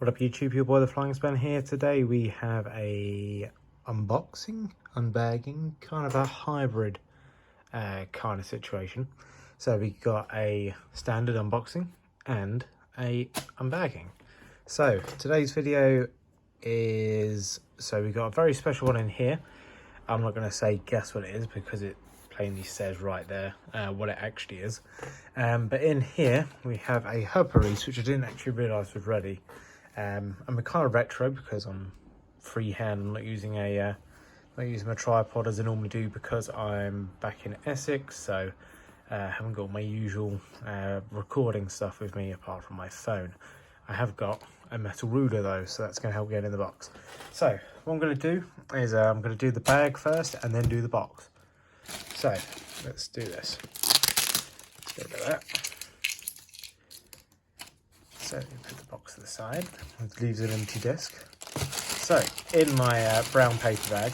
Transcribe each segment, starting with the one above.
What up YouTube, your boy the Flying Span here. Today we have a unboxing, unbagging, kind of a hybrid kind of situation. So we got a standard unboxing and a unbagging. So today's video is, we got a very special one in here. I'm not going to say guess what it is because it plainly says right there what it actually is. But in here we have a hub release, which I didn't actually realise was ready. I'm kind of retro because I'm freehand. I'm not using my tripod as I normally do because I'm back in Essex, so I haven't got my usual recording stuff with me apart from my phone. I have got a metal ruler though, so that's going to help get in the box. So what I'm going to do is I'm going to do the bag first and then do the box. So let's do this. Let's get rid of that. So you put the box to the side, it leaves an empty disc. So in my brown paper bag,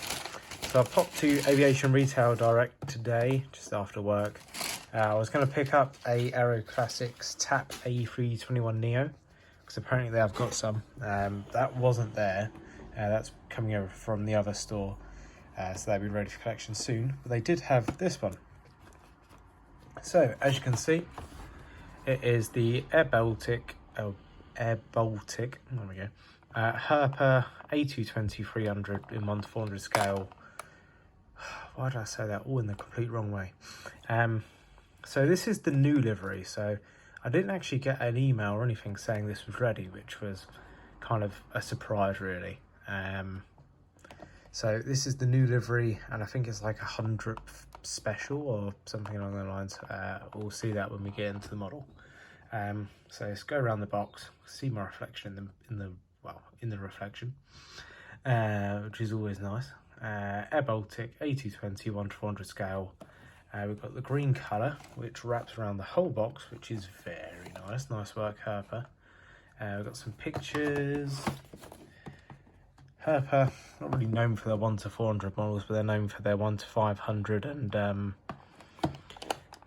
so I popped to Aviation Retail Direct today, just after work. I was going to pick up a Aero Classics TAP A321 Neo, because apparently they have got some. That wasn't there, that's coming over from the other store, so that'll be ready for collection soon. But they did have this one. So as you can see, it is the AirBaltic, there we go, Herper A220-300 in 1:400 scale. Why did I say that all in the complete wrong way? So this is the new livery, so I didn't actually get an email or anything saying this was ready, which was kind of a surprise really. So this is the new livery, and I think it's like 100th special or something along those lines. We'll see that when we get into the model. So let's go around the box, see my reflection in the reflection, which is always nice. AirBaltic A220 1:400 scale. We've got the green colour, which wraps around the whole box, which is very nice. Nice work, Herper. We've got some pictures. Herper, not really known for their 1:400 models, but they're known for their 1:500 and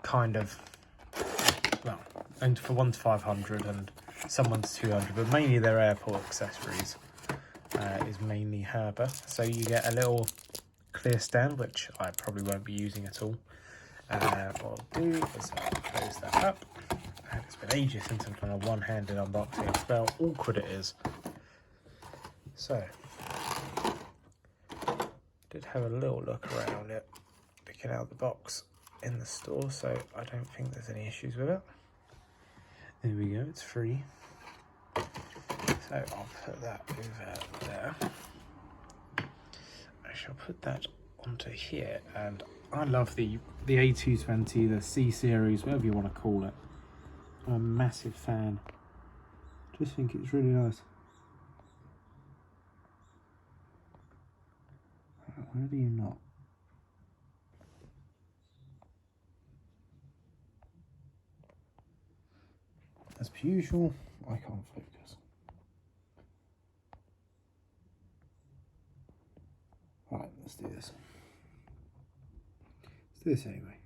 kind of, well, and for 1:500 and some 1:200, but mainly their airport accessories is mainly Herper. So you get a little clear stand, which I probably won't be using at all. What I'll do is I'll close that up. And it's been ages since I've done a one-handed unboxing. That's how awkward it is. So, did have a little look around it, picking out the box in the store, so I don't think there's any issues with it. There we go, it's free. So I'll put that over there. I shall put that onto here, and I love the A220, the C series, whatever you want to call it. I'm a massive fan. Just think it's really nice. Where do you not? As per usual, I can't focus. Right, let's do this. Let's do this anyway.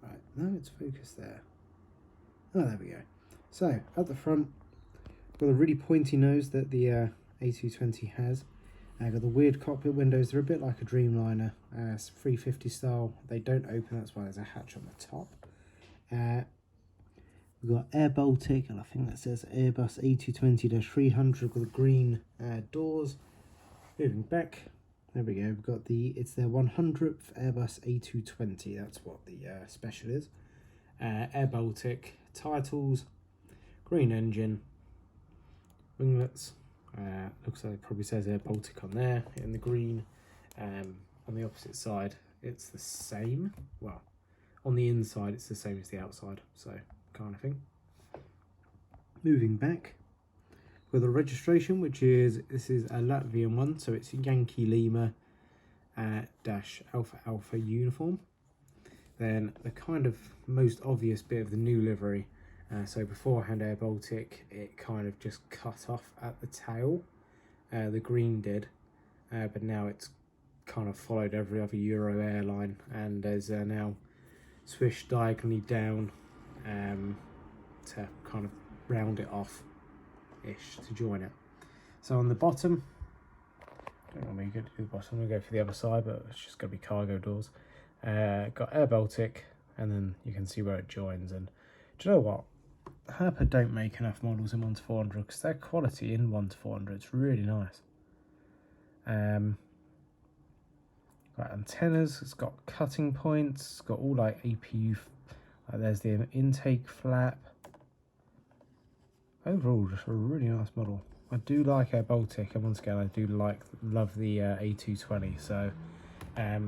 Right, now it's focused there. Oh, there we go. So, at the front, got a really pointy nose that the A220 has. Got the weird cockpit windows. They're a bit like a Dreamliner. It's 350 style. They don't open, that's why there's a hatch on the top. We've got AirBaltic, and I think that says Airbus A220-300 with the green doors. Moving back, there we go. We've got it's their 100th Airbus A220. That's what the special is. AirBaltic titles, green engine, winglets. Looks like it probably says AirBaltic on there in the green. On the opposite side, it's the same. Well, on the inside, it's the same as the outside, so kind of thing. Moving back with the registration, this is a Latvian one, so it's Yankee Lima dash Alpha Alpha uniform. Then the kind of most obvious bit of the new livery. So beforehand, AirBaltic, it kind of just cut off at the tail. The green did, but now it's kind of followed every other Euro airline, and there's now swished diagonally down to kind of round it off-ish to join it. So on the bottom, I don't know where you go to the bottom, I'm going to go for the other side, but it's just going to be cargo doors. Got AirBaltic, and then you can see where it joins. And do you know what? Herpa don't make enough models in 1-400 because their quality in 1-400 is really nice. Got antennas, it's got cutting points, it's got all like APU, there's the intake flap. Overall, just a really nice model. I do like AirBaltic, and once again, I do love the A220. So that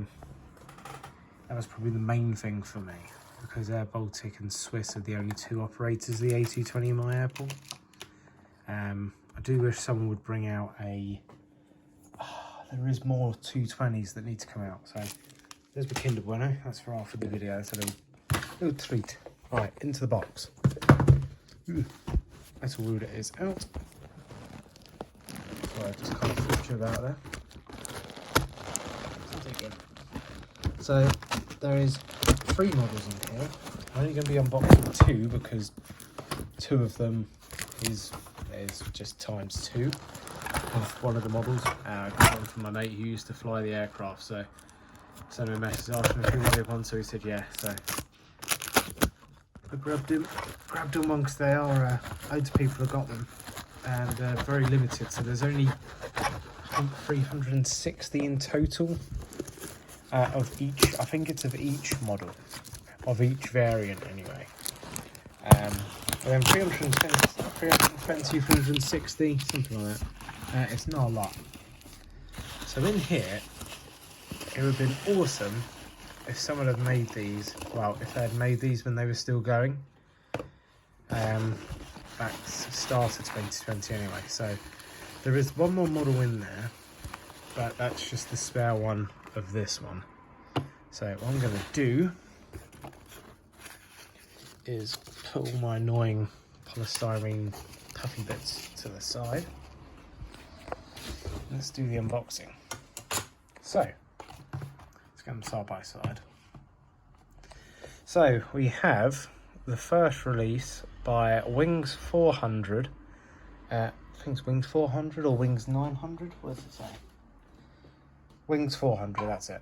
was probably the main thing for me, because AirBaltic and Swiss are the only two operators of the A220 in my airport. I do wish someone would bring out a... there is more 220s that need to come out. So there's the Kinder Bueno. That's for after the video. It's a little treat. Right, into the box. Let's rule it is out. Sorry, I just kind of flipped you about there. So there is 3 models in here. I'm only going to be unboxing 2 because 2 of them is just ×2 of one of the models. I got one from my mate who used to fly the aircraft, so sent him a message asking if he wanted one, so he said yeah. So I grabbed him one because they are loads of people have got them, and very limited. So there's only I think 360 in total of each. I think it's of each model, of each variant anyway. And then 320, 360, something like that. It's not a lot. So in here, it would have been awesome if someone had made these, well, if they had made these when they were still going. That's start of 2020 anyway. So there is one more model in there, but that's just the spare one of this one. So what I'm going to do is put all my annoying polystyrene puffy bits to the side. Let's do the unboxing. So let's get them side by side. So we have the first release by Wings 400. I think it's Wings 400 or Wings 900. What does it say? Wings 400. That's it.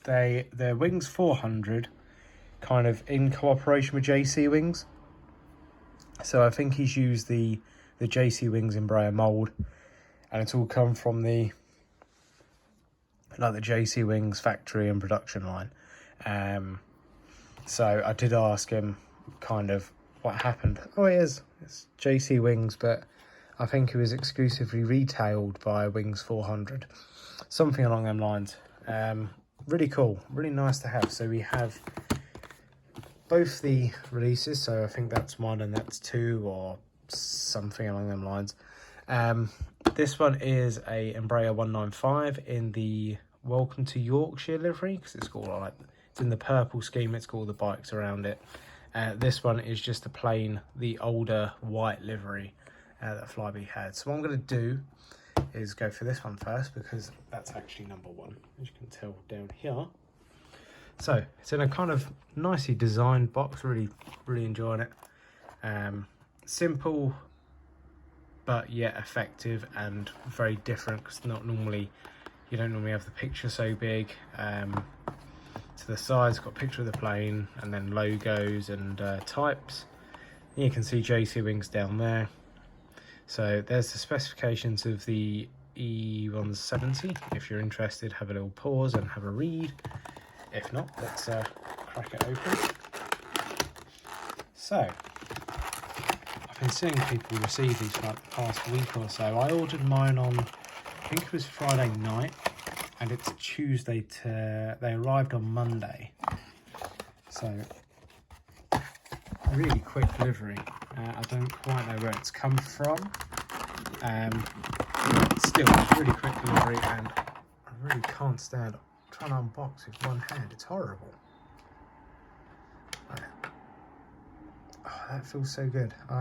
They're Wings 400, kind of in cooperation with JC Wings. So I think he's used the JC Wings Embraer mould, and it's all come from the JC Wings factory and production line. So I did ask him kind of what happened. Oh, it's JC Wings, but I think it was exclusively retailed by Wings 400, something along them lines. Really cool, really nice to have. So we have both the releases, so I think that's 1 and that's 2 or something along them lines. This one is a Embraer 195 in the Welcome to Yorkshire livery, because it's got like, it's in the purple scheme, it's got all the bikes around it. This one is just the older white livery that Flybe had. So what I'm going to do is go for this one first, because that's actually number 1, as you can tell down here. So it's in a kind of nicely designed box, really enjoying it. Simple but yet effective and very different, because you don't normally have the picture so big. To the sides, got a picture of the plane and then logos and types. You can see JC Wings down there. So there's the specifications of the E170. If you're interested, have a little pause and have a read. If not, let's crack it open. So I've been seeing people receive these for like the past week or so. I ordered mine on, I think it was Friday night, and it's Tuesday they arrived on Monday. So really quick delivery. I don't quite know where it's come from. Still, it's really quick delivery, and I really can't stand trying to unbox with one hand. It's horrible. Oh, that feels so good. I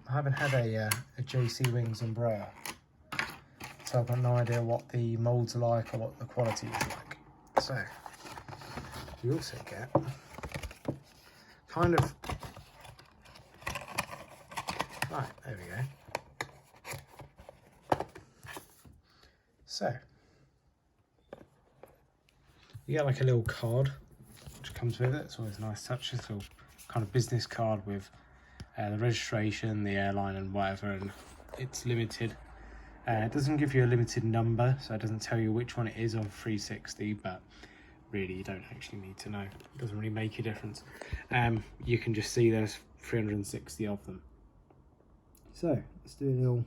haven't had a JC Wings Embraer, so I've got no idea what the molds are like or what the quality is like. So you also get kind of Right, there we go. So, you get like a little card which comes with it. It's always a nice touch. It's a little kind of business card with the registration, the airline and whatever, and it's limited. It doesn't give you a limited number, so it doesn't tell you which one it is on 360, but really you don't actually need to know. It doesn't really make a difference. You can just see there's 360 of them. So let's do a little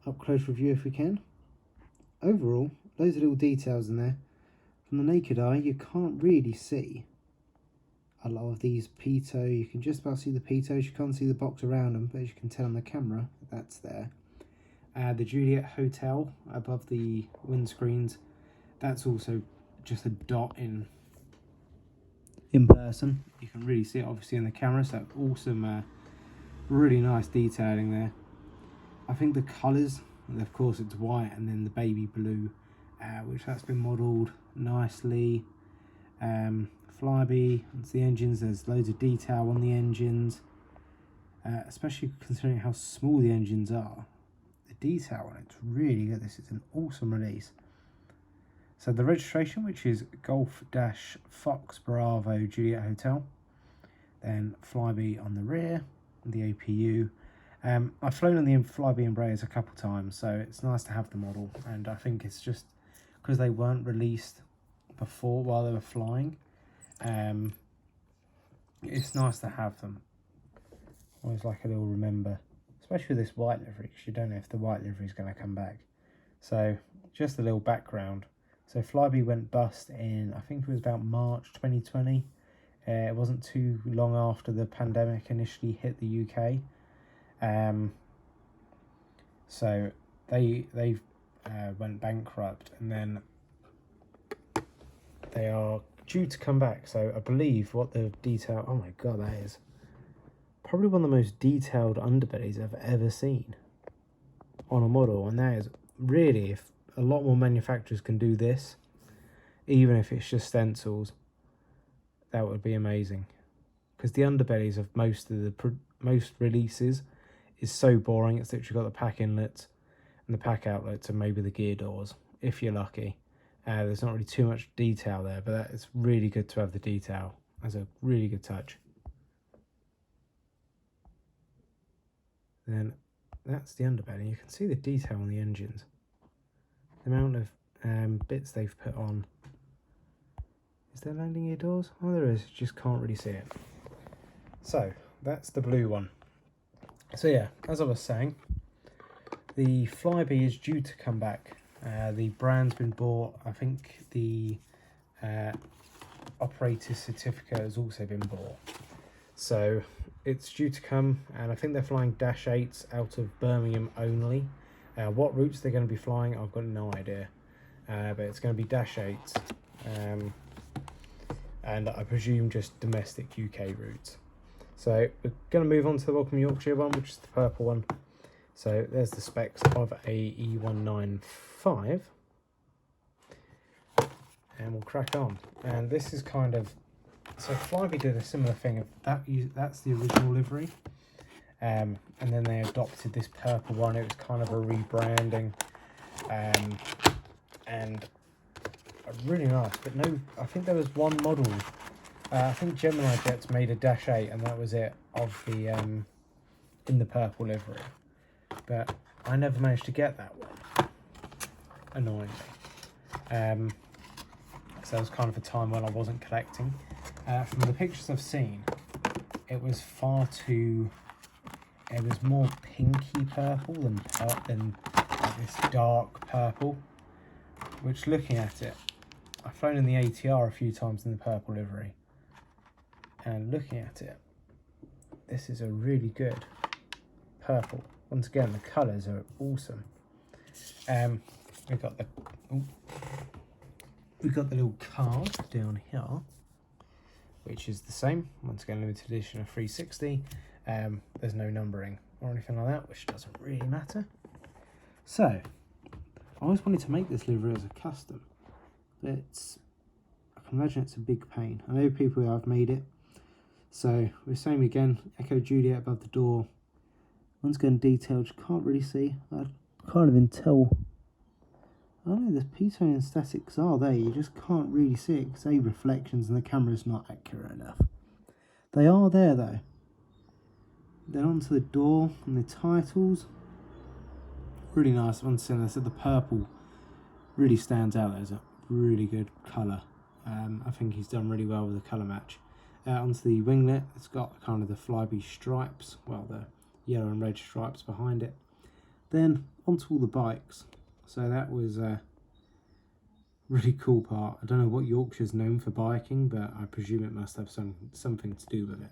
up close review if we can. Overall, loads of little details in there. From the naked eye, you can't really see a lot of these pitot. You can just about see the pitos. You can't see the box around them, but as you can tell on the camera, that's there. The Juliet Hotel above the windscreens, that's also just a dot in person. You can really see it obviously in the camera, so awesome, really nice detailing there. I think the colours, of course it's white and then the baby blue, which that's been modelled nicely. Flybe, it's the engines, there's loads of detail on the engines, especially considering how small the engines are. The detail on it's really good. This is an awesome release. So the registration, which is Golf-Fox Bravo Juliet Hotel, then Flybe on the rear, the APU. I've flown on the Flybe Embraers a couple times, so it's nice to have the model, and I think it's just because they weren't released before while they were flying, it's nice to have them. Always like a little remember, especially with this white livery, because you don't know if the white livery is going to come back. So just a little background. So Flybe went bust in, I think it was about March 2020. It wasn't too long after the pandemic initially hit the UK. So they went bankrupt, and then they are due to come back. So I believe what the detail, oh my god, that is probably one of the most detailed underbellies I've ever seen on a model, and that is really, if a lot more manufacturers can do this, even if it's just stencils, that would be amazing. Because the underbellies of most releases is so boring. It's literally got the pack inlets and the pack outlets and maybe the gear doors, if you're lucky. There's not really too much detail there, but that is really good to have the detail. That's a really good touch. Then that's the underbelly. You can see the detail on the engines. The amount of bits they've put on. Is there landing gear doors? Oh, there is. You just can't really see it. So that's the blue one. So yeah, as I was saying, the Flybe is due to come back. The brand's been bought. I think the operator certificate has also been bought. So it's due to come, and I think they're flying Dash 8s out of Birmingham only. What routes they're going to be flying, I've got no idea. But it's going to be Dash 8s. And I presume just domestic UK routes. So we're going to move on to the Welcome Yorkshire one, which is the purple one. So there's the specs of a E195. And we'll crack on. And this is kind of, so Flybe did a similar thing. That's the original livery. And then they adopted this purple one. It was kind of a rebranding. And really nice, but no, I think there was one model. I think Gemini Jets made a Dash 8, and that was it, of the in the purple livery. But I never managed to get that one, annoyingly. So that was kind of a time when I wasn't collecting. From the pictures I've seen, it was it was more pinky purple than like this dark purple. Which, looking at it, I've flown in the ATR a few times in the purple livery, and looking at it, this is a really good purple. Once again, the colours are awesome. We've got the little card down here, which is the same. Once again, limited edition of 360. There's no numbering or anything like that, which doesn't really matter. So I always wanted to make this livery as a custom, but I can imagine it's a big pain. I know people who have made it. So we're saying again, Echo Juliet above the door, Once again, detailed, you can't really see. I can't even tell. I don't know, the pitot and statics are there, you just can't really see it because reflections and the camera's not accurate enough. They are there though. Then onto the door and the titles. Really nice. Once again, I said the purple really stands out. There's a really good colour. I think he's done really well with the colour match. Onto the winglet, it's got kind of the Flybe stripes, well, the yellow and red stripes behind it. Then onto all the bikes. So that was a really cool part. I don't know what Yorkshire's known for biking, but I presume it must have something to do with it.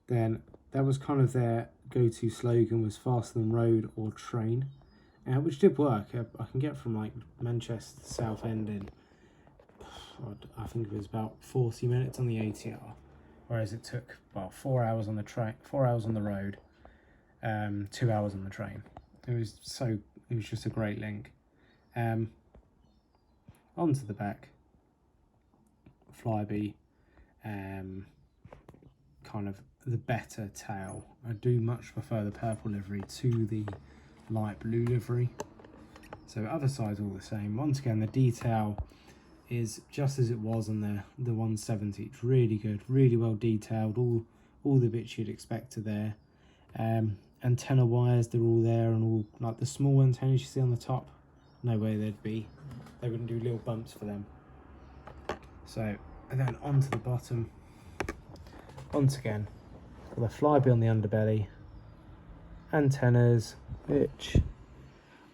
Then that was kind of their go-to slogan, was faster than road or train, which did work. I can get from like Manchester to Southend in, I think it was about 40 minutes on the ATR, whereas it took about 4 hours on the train, 4 hours on the road, 2 hours on the train. It was just a great link. Onto the back, Flybe, kind of the better tail. I do much prefer the purple livery to the light blue livery. So other side's all the same. Once again, the detail is just as it was on the 170. It's really good, really well detailed. All the bits you'd expect are there. Antenna wires, they're all there, and all like the small antennas you see on the top. No way they wouldn't do little bumps for them. So, and then onto the bottom. Once again, got the Flybe on the underbelly, antennas, which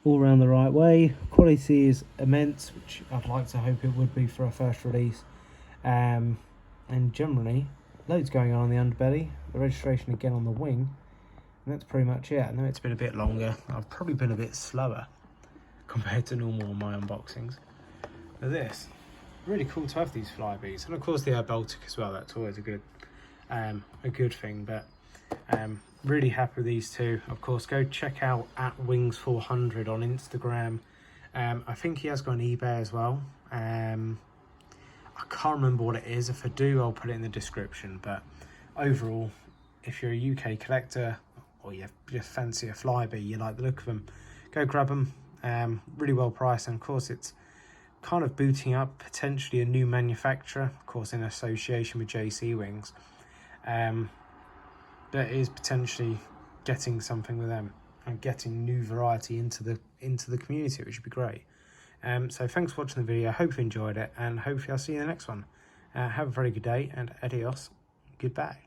all around the right way. Quality is immense, which I'd like to hope it would be for a first release. And generally, loads going on the underbelly. The registration again on the wing, and that's pretty much it. I know it's been a bit longer. I've probably been a bit slower compared to normal on my unboxings. But this, really cool to have these Flybes, and of course the AirBaltic as well. That's always a good thing. But really happy with these two. Of course, go check out @Wings400 on Instagram. I think he has got an eBay as well. I can't remember what it is. If I do, I'll put it in the description. But overall, if you're a UK collector or you just fancy a Flybe, you like the look of them, go grab them. Really well priced, and of course it's kind of booting up potentially a new manufacturer, of course in association with JC Wings. That is potentially getting something with them and getting new variety into the community, which would be great. So thanks for watching the video. I hope you enjoyed it, and hopefully I'll see you in the next one. Have a very good day, and adios, goodbye.